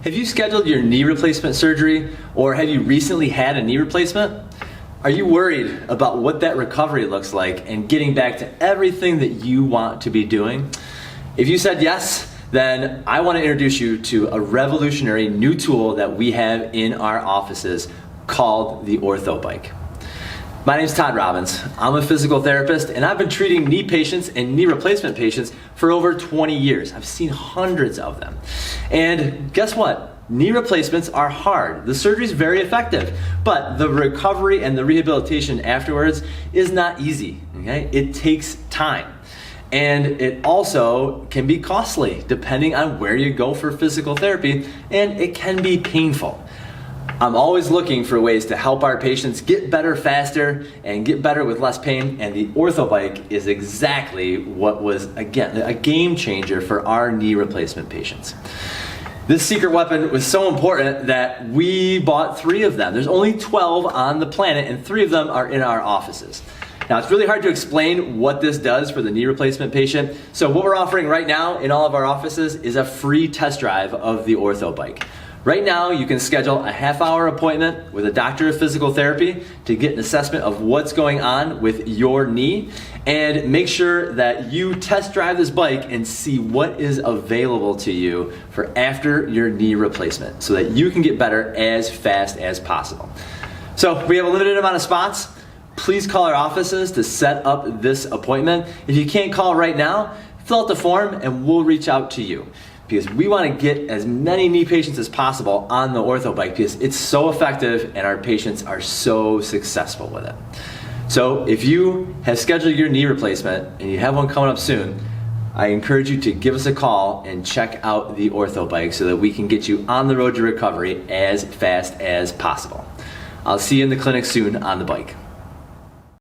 Have you scheduled your knee replacement surgery, or have you recently had a knee replacement? Are you worried about what that recovery looks like and getting back to everything that you want to be doing? If you said yes, then I want to introduce you to a revolutionary new tool that we have in our offices called the OrthoBike. My name is Todd Robbins. I'm a physical therapist, and I've been treating knee patients and knee replacement patients for over 20 years. I've seen hundreds of them. And guess what? Knee replacements are hard. The surgery is very effective, but the recovery and the rehabilitation afterwards is not easy. Okay? It takes time. And it also can be costly depending on where you go for physical therapy, and it can be painful. I'm always looking for ways to help our patients get better faster and get better with less pain, and the OrthoBike is exactly what was, again, a game changer for our knee replacement patients. This secret weapon was so important that we bought 3 of them. There's only 12 on the planet, and 3 of them are in our offices. Now, it's really hard to explain what this does for the knee replacement patient, so what we're offering right now in all of our offices is a free test drive of the OrthoBike. Right now, you can schedule a half-hour appointment with a doctor of physical therapy to get an assessment of what's going on with your knee, and make sure that you test drive this bike and see what is available to you for after your knee replacement so that you can get better as fast as possible. So we have a limited amount of spots. Please call our offices to set up this appointment. If you can't call right now, fill out the form and we'll reach out to you, because we want to get as many knee patients as possible on the OrthoBike because it's so effective and our patients are so successful with it. So if you have scheduled your knee replacement and you have one coming up soon, I encourage you to give us a call and check out the OrthoBike so that we can get you on the road to recovery as fast as possible. I'll see you in the clinic soon on the bike.